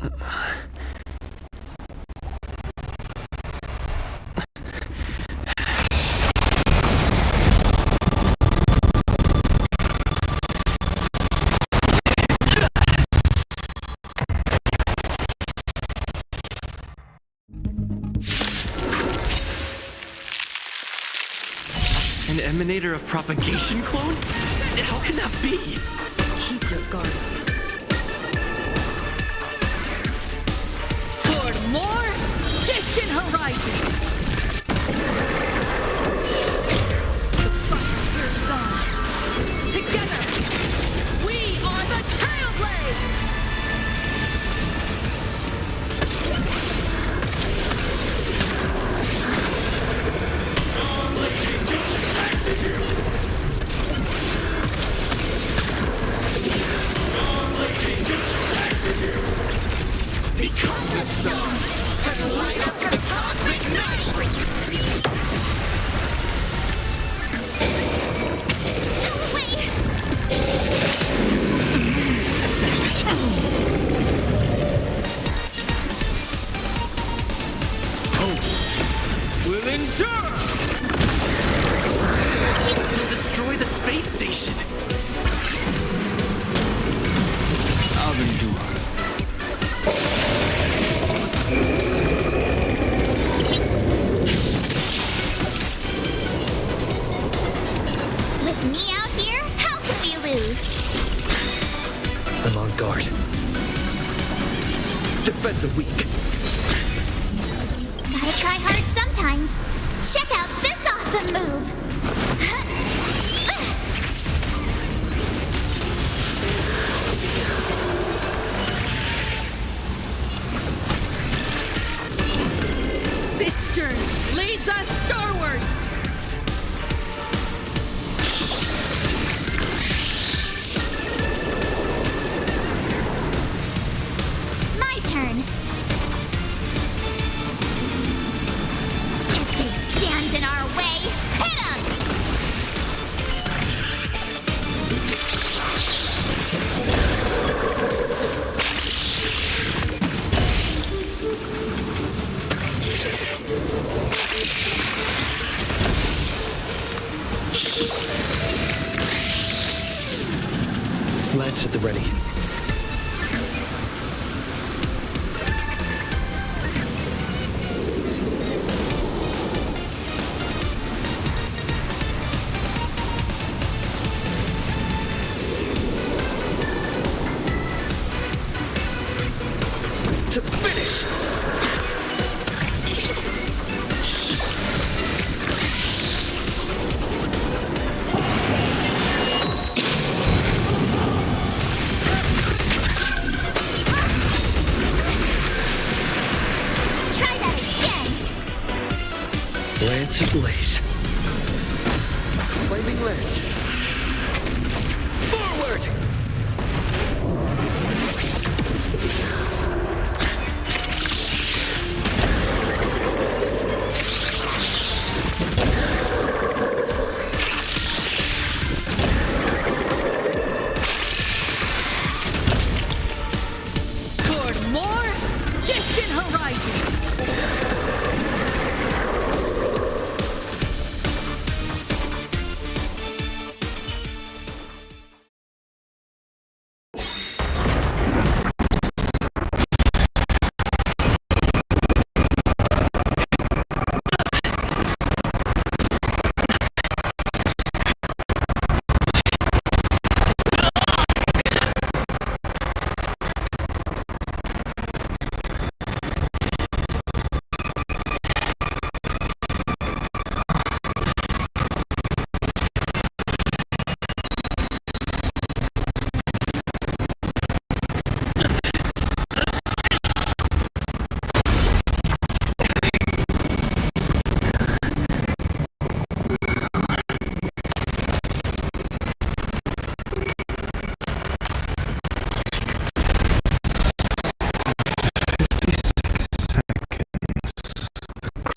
An emanator of propagation clone? How can that be? Keep your guard. Toward more distant horizons. The fight burns on. Together, we are the Trailblades! Become the stars and light up the cosmic night! Go away! Hope will endure! You'll destroy the space station! I'll endure. With me out here, how can we lose? I'm on guard. Defend the weak. Gotta try hard sometimes. Check out this awesome move! This journey leads us starward! My turn. If they stand in our way, hit 'em! Lance at the ready. To the finish! Try that again! Lance ablaze. Flaming lance. Forward! Toward more distant horizons!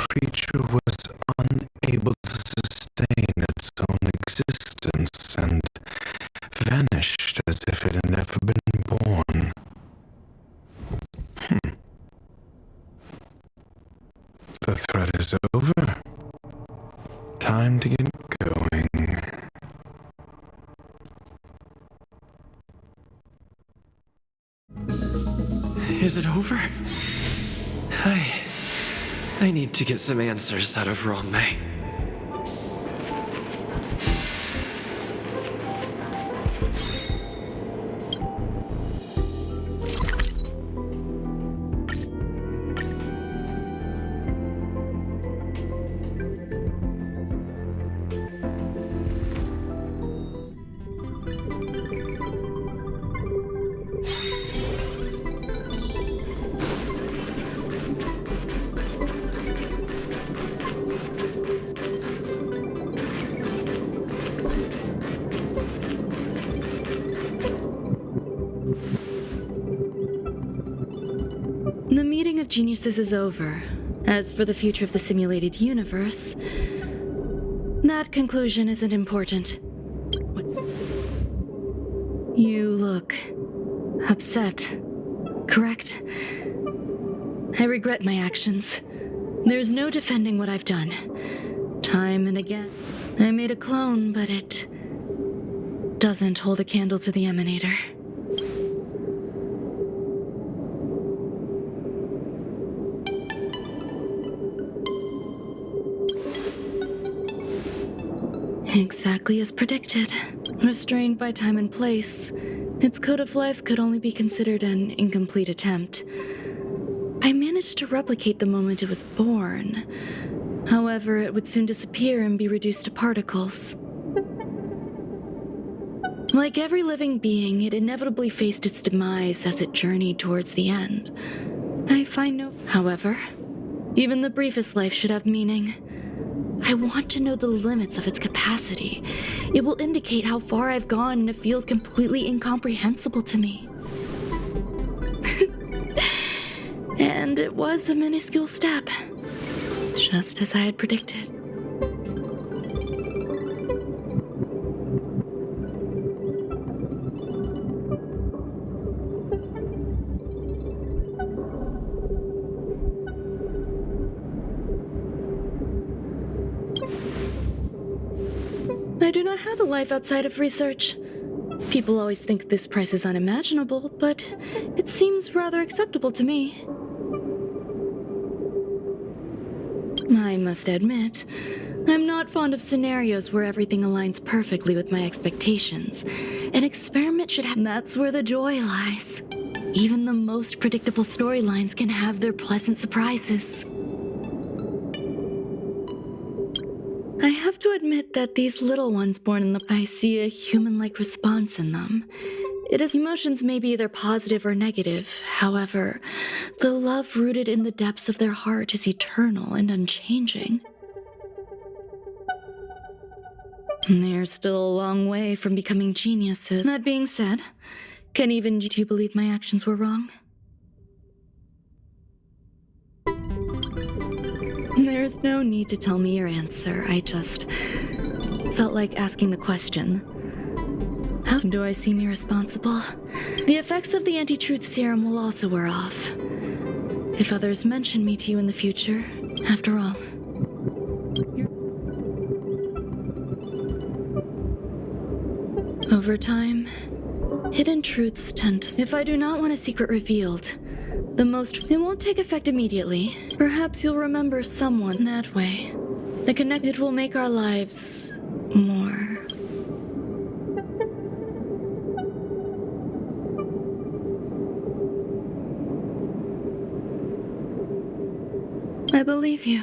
Creature was unable to sustain its own existence and vanished as if it had never been born. is over. Time to get going. Is it over? I need to get some answers out of Rongmei. The meeting of geniuses is over. As for the future of the simulated universe, that conclusion isn't important. You look upset, correct? I regret my actions. There's no defending what I've done. Time and again, I made a clone, but it doesn't hold a candle to the Emanator. Exactly as predicted. Restrained by time and place, its code of life could only be considered an incomplete attempt. I managed to replicate the moment it was born. However, it would soon disappear and be reduced to particles. Like every living being, it inevitably faced its demise as it journeyed towards the end. I find no... However, even the briefest life should have meaning. I want to know the limits of its capacity. It will indicate how far I've gone in a field completely incomprehensible to me. And it was a minuscule step, just as I had predicted. I do not have a life outside of research. People always think this price is unimaginable, but it seems rather acceptable to me. I must admit, I'm not fond of scenarios where everything aligns perfectly with my expectations. An experiment should have... That's where the joy lies. Even the most predictable storylines can have their pleasant surprises. I have to admit that these little ones born in the... I see a human-like response in them. It is emotions may be either positive or negative. However, the love rooted in the depths of their heart is eternal and unchanging. They're still a long way from becoming geniuses. That being said, can even you believe my actions were wrong? There's no need to tell me your answer. I just felt like asking the question. How do I seem irresponsible? The effects of the anti-truth serum will also wear off. If others mention me to you in the future, after all. Over time, hidden truths tend to... If I do not want a secret revealed, it won't take effect immediately. Perhaps you'll remember someone that way. It will make our lives more... I believe you.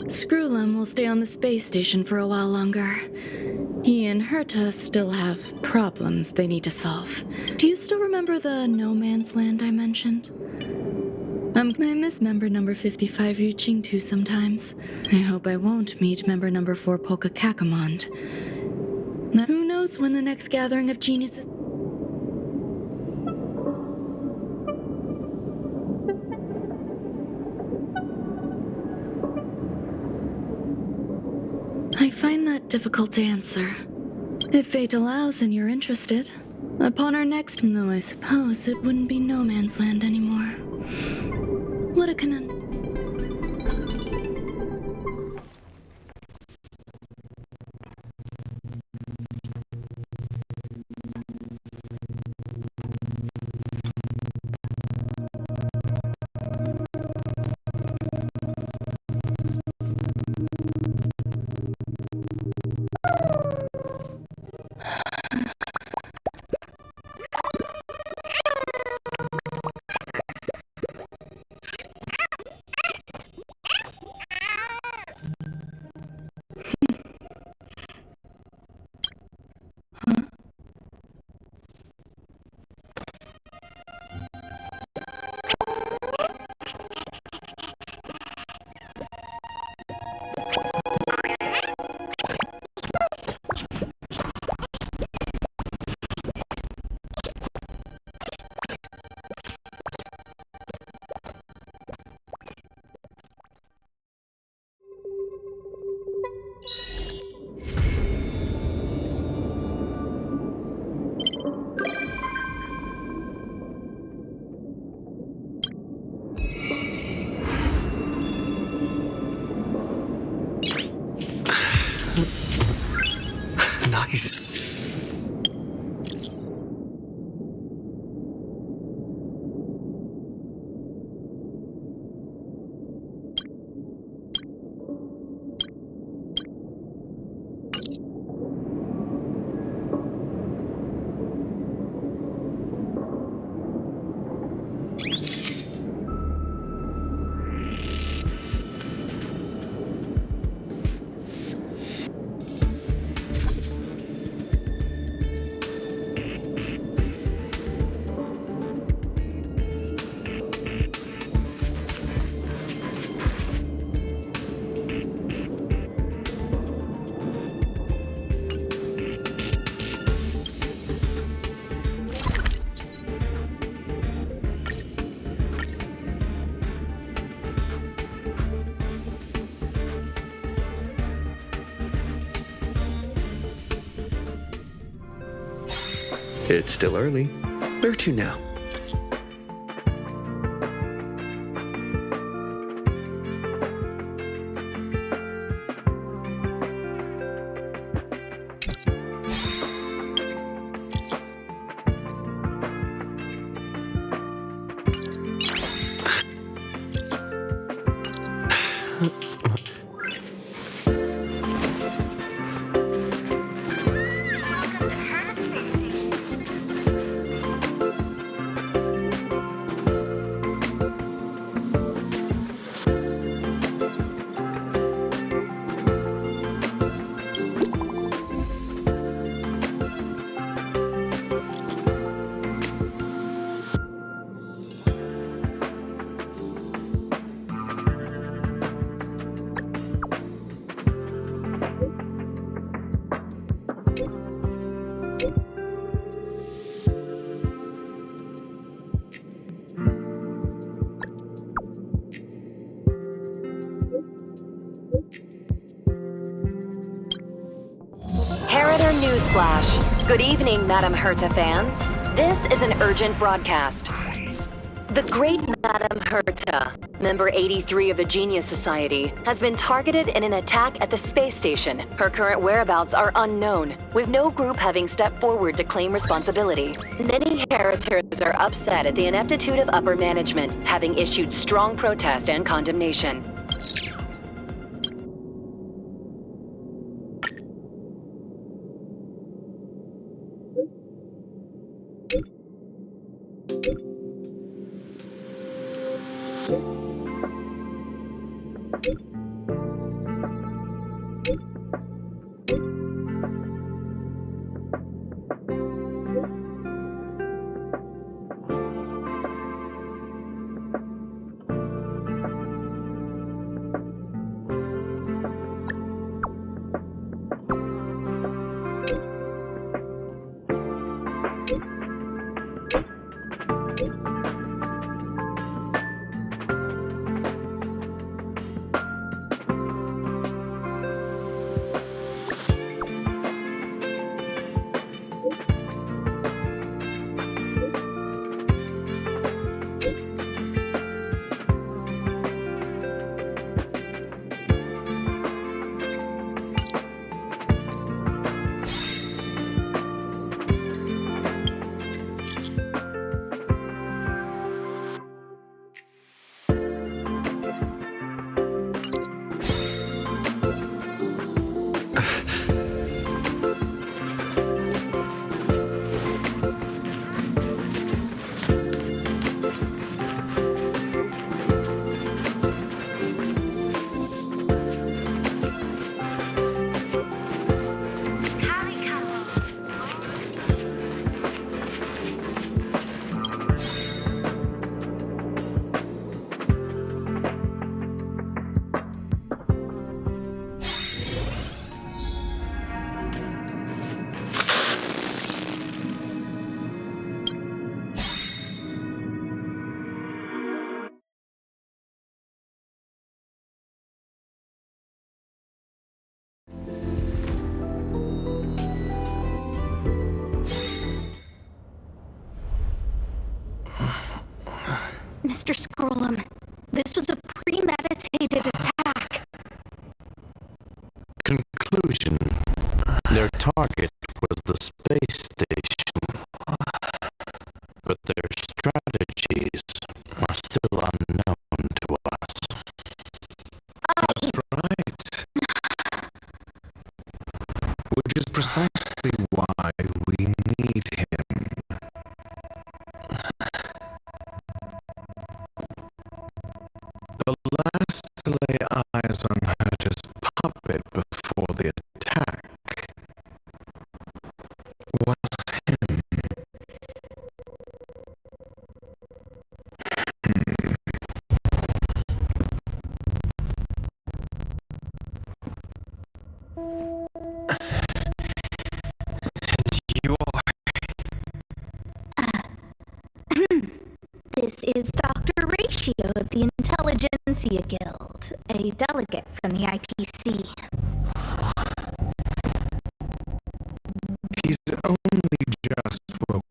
Screwlum will stay on the space station for a while longer. He and Herta still have problems they need to solve. Do you still remember the no man's land I mentioned? I miss member number 55 reaching too sometimes. I hope I won't meet member number 4 Polka Kakamond. Who knows when the next gathering of geniuses... I find that difficult to answer. If fate allows and you're interested, upon our next... Though I suppose it wouldn't be no man's land anymore. What a It's still early. Where to now? Harrider Newsflash. Good evening, Madame Herta fans. This is an urgent broadcast. The great Madame Herta, member 83 of the Genius Society, has been targeted in an attack at the space station. Her current whereabouts are unknown, with no group having stepped forward to claim responsibility. Many Heriters are upset at the ineptitude of upper management, having issued strong protest and condemnation. Mr. Scrollum, this was a premeditated attack. Conclusion. Their target was the space station, but their strategies are still unknown to us. That's right. Which is precisely why we need him. The last to lay eyes on Herta's puppet before the attack was him. You are. This is Dr. Ratio of the Intelligentsia Guild, a delegate from the IPC. He's only just woken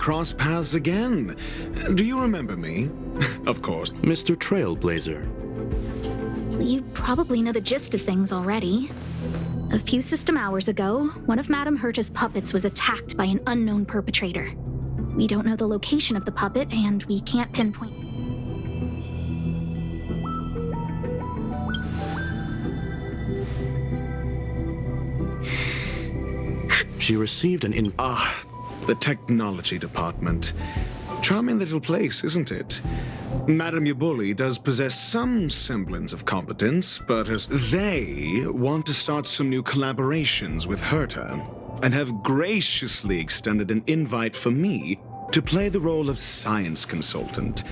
cross paths again. Do you remember me? Of course. Mr. Trailblazer. You probably know the gist of things already. A few system hours ago, one of Madame Herta's puppets was attacked by an unknown perpetrator. We don't know the location of the puppet, and we can't pinpoint. She received an The technology department. Charming little place, isn't it? Madame Yabuli does possess some semblance of competence, but as they want to start some new collaborations with Herta, and have graciously extended an invite for me to play the role of science consultant.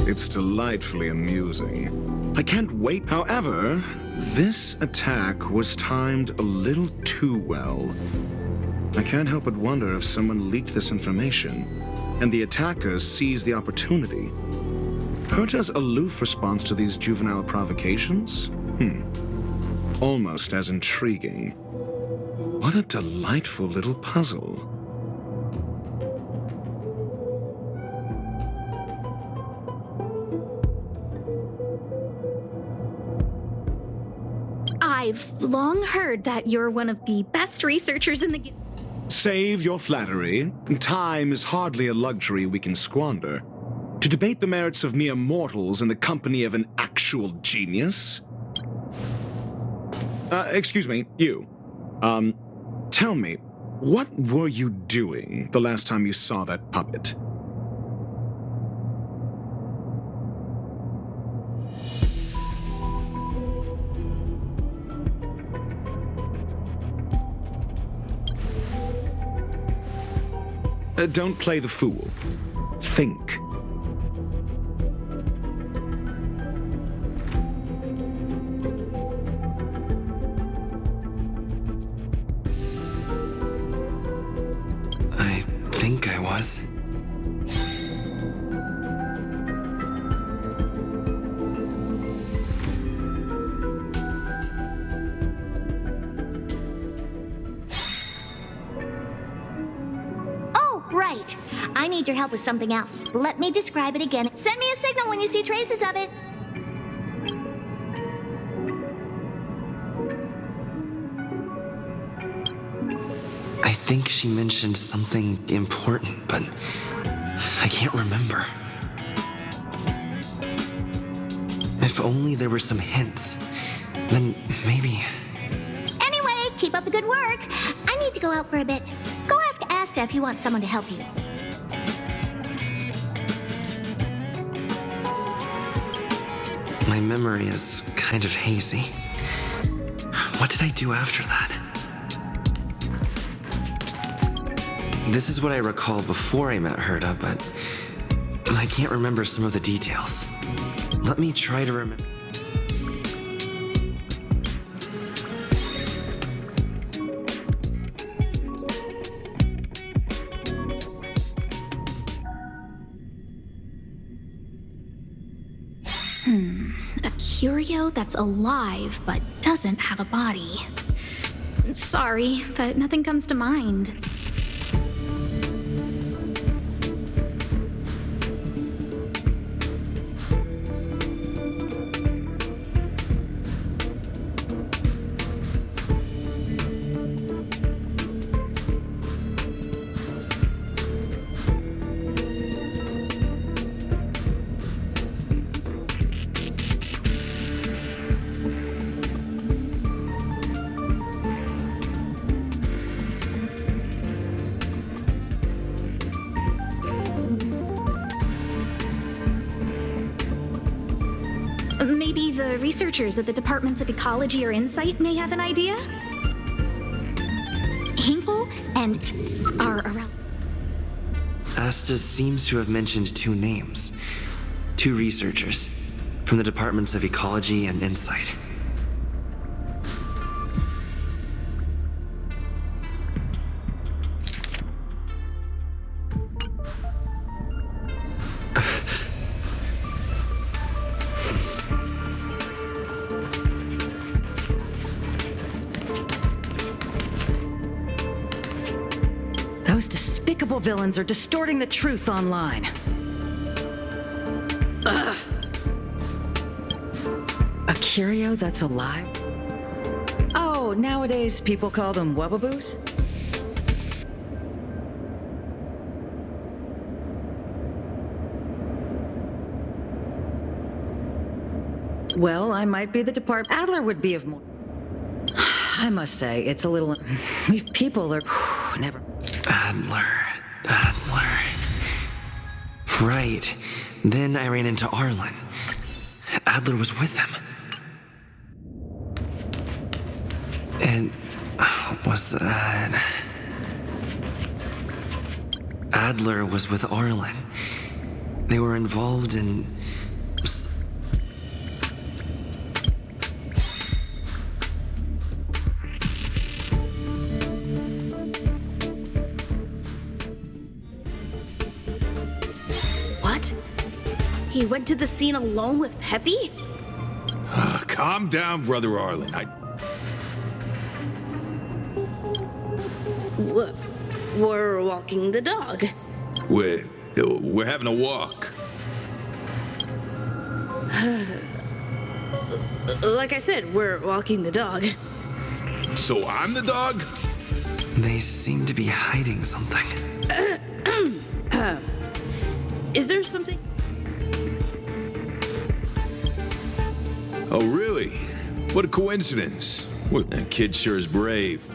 It's delightfully amusing. I can't wait. However, this attack was timed a little too well. I can't help but wonder if someone leaked this information, and the attackers seized the opportunity. Herta's aloof response to these juvenile provocations? Almost as intriguing. What a delightful little puzzle. I've long heard that you're one of the best researchers in the Save your flattery. Time is hardly a luxury we can squander. To debate the merits of mere mortals in the company of an actual genius? Excuse me, you. Tell me, what were you doing the last time you saw that puppet? Don't play the fool. Think. I think I was. Right. I need your help with something else. Let me describe it again. Send me a signal when you see traces of it. I think she mentioned something important, but I can't remember. If only there were some hints, then maybe... Anyway, keep up the good work. I need to go out for a bit. Go ask Asta if you want someone to help you. My memory is kind of hazy. What did I do after that? This is what I recall before I met Herta, but I can't remember some of the details. Let me try to remember. A curio that's alive but doesn't have a body. Sorry, but nothing comes to mind. Maybe the researchers at the Departments of Ecology or Insight may have an idea? Hinkle and are around. Asta seems to have mentioned two names. Two researchers from the Departments of Ecology and Insight. despicable villains are distorting the truth online. Ugh. A curio that's alive? Oh, nowadays people call them wubbaboos? Well, I might be the department. Adler would be of more. I must say, it's a little. We people are. Never. Adler. Right. Then I ran into Arlen. Adler was with him. And was that... Adler was with Arlen. They were involved in... What? He went to the scene alone with Peppy? Calm down, Brother Arlen. We're walking the dog. We're having a walk. Like I said, we're walking the dog. So I'm the dog? They seem to be hiding something. Is there something? Oh, really? What a coincidence. Well, that kid sure is brave.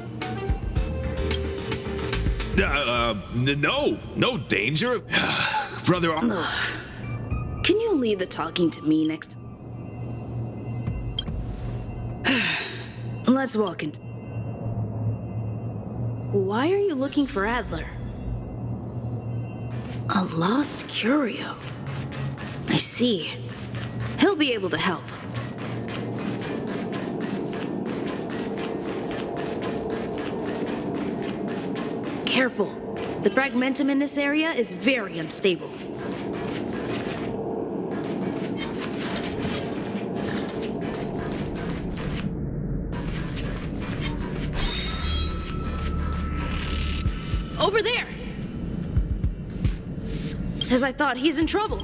No danger. Brother Can you leave the talking to me next? Let's walk in. Why are you looking for Adler? A lost curio. I see. He'll be able to help. Careful. The fragmentum in this area is very unstable. Over there! As I thought, he's in trouble.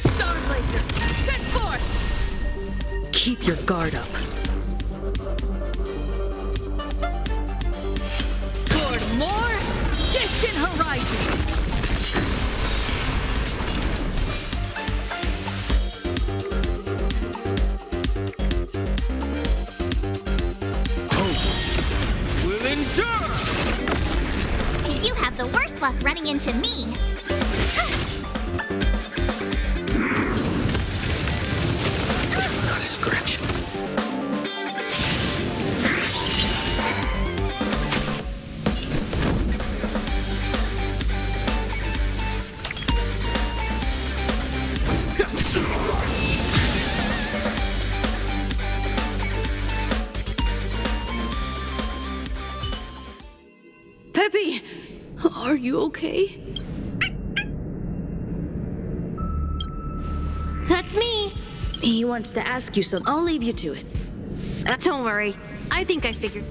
Star Blazer, set forth! Keep your guard up. Toward more distant horizons! will endure. You have the worst luck running into me. Not a scratch. Peppy! Are you okay? That's me. He wants to ask you something. I'll leave you to it. Don't worry. I think I figured.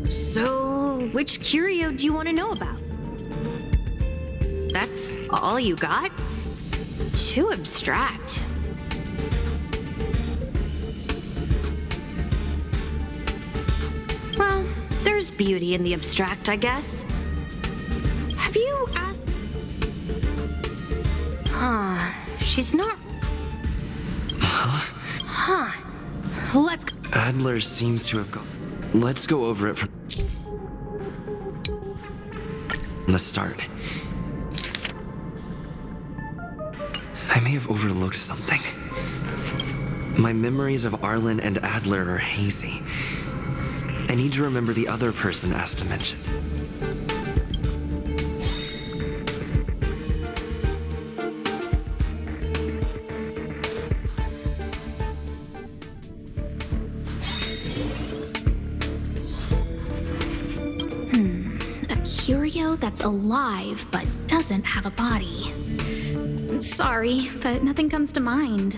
So, which curio do you want to know about? That's all you got? Too abstract. Well, there's beauty in the abstract, I guess. Have you asked... She's not... Huh. Let's go. Adler seems to have gone. Let's go over it from the start. I may have overlooked something. My memories of Arlen and Adler are hazy. I need to remember the other person Asta mentioned. A curio that's alive but doesn't have a body. Sorry, but nothing comes to mind.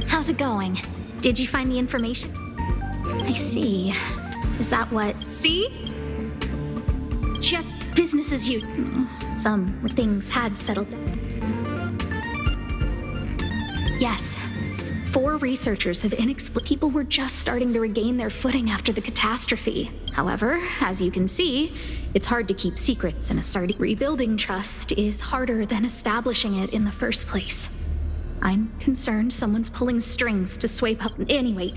How's it going? Did you find the information? I see. Is that what? See? Just business as usual. Some things had settled down. Yes. 4 researchers have people were just starting to regain their footing after the catastrophe. However, as you can see, it's hard to keep secrets in a starting. Rebuilding trust is harder than establishing it in the first place. I'm concerned someone's pulling strings to sway up. Anyway.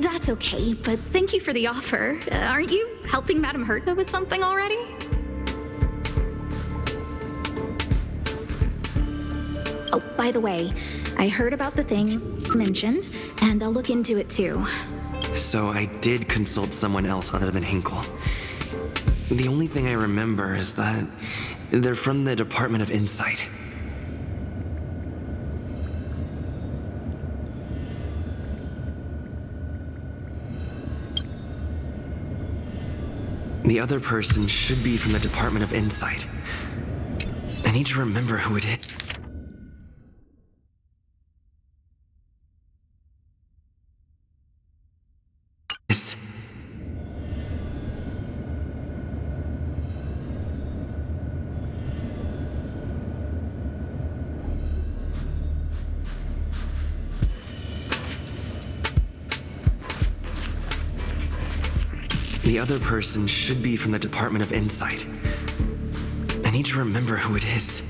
That's okay, but thank you for the offer. Aren't you helping Madame Herta with something already? Oh, by the way, I heard about the thing mentioned, and I'll look into it too. So I did consult someone else other than Hinkle. The only thing I remember is that they're from the Department of Insight. The other person should be from the Department of Insight. I need to remember who it is. The other person should be from the Department of Insight. I need to remember who it is.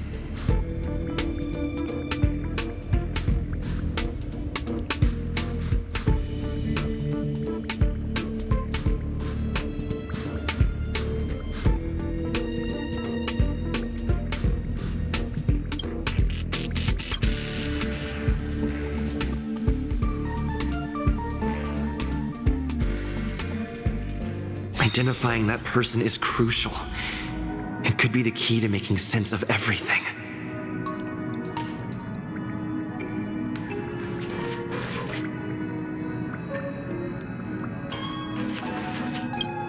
Identifying that person is crucial. It could be the key to making sense of everything.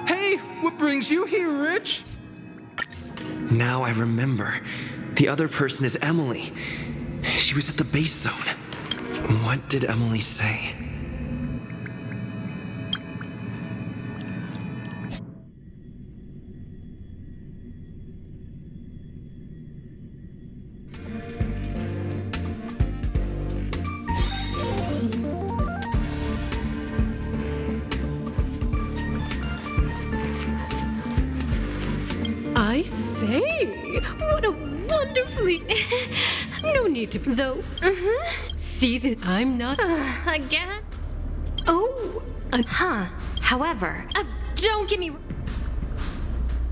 Hey, what brings you here, Rich? Now I remember. The other person is Emily. She was at the base zone. What did Emily say? I say, what a wonderfully... No need to, though. See that I'm not... Again? Oh, However... don't get me...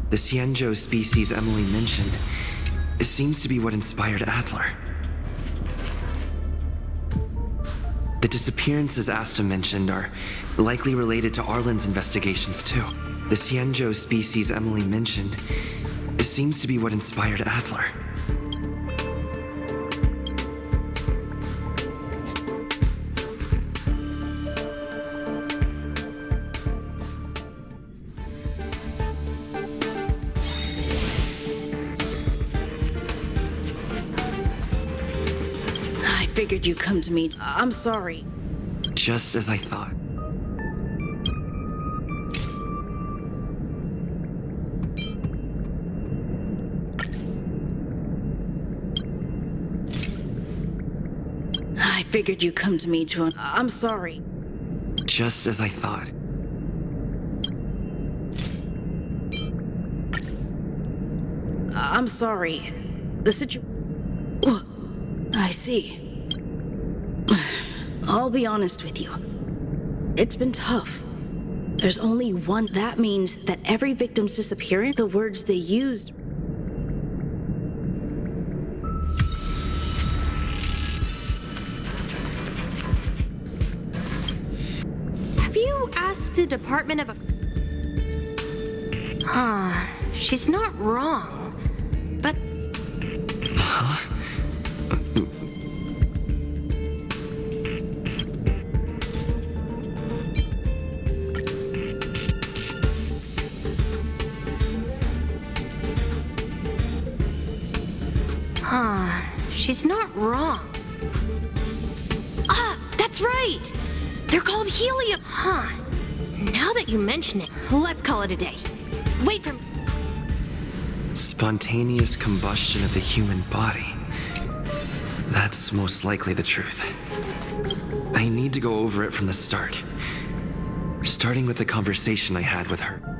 The Xianzhou species Emily mentioned seems to be what inspired Adler. The disappearances Asta mentioned are likely related to Arlen's investigations, too. The Xianzhou species Emily mentioned seems to be what inspired Adler. I figured you'd come to me. I'm sorry. Just as I thought. I figured you'd come to me to... I'm sorry. Just as I thought. I'm sorry. The situation... I see. I'll be honest with you. It's been tough. There's only one. That means that every victim's disappearance, the words they used... Have you asked the Department of... Huh. She's not wrong. But... Huh? Huh. She's not wrong. Ah, that's right! They're called helium... Huh. Now that you mention it, let's call it a day. Wait for me. Spontaneous combustion of the human body. That's most likely the truth. I need to go over it from the start. Starting with the conversation I had with her.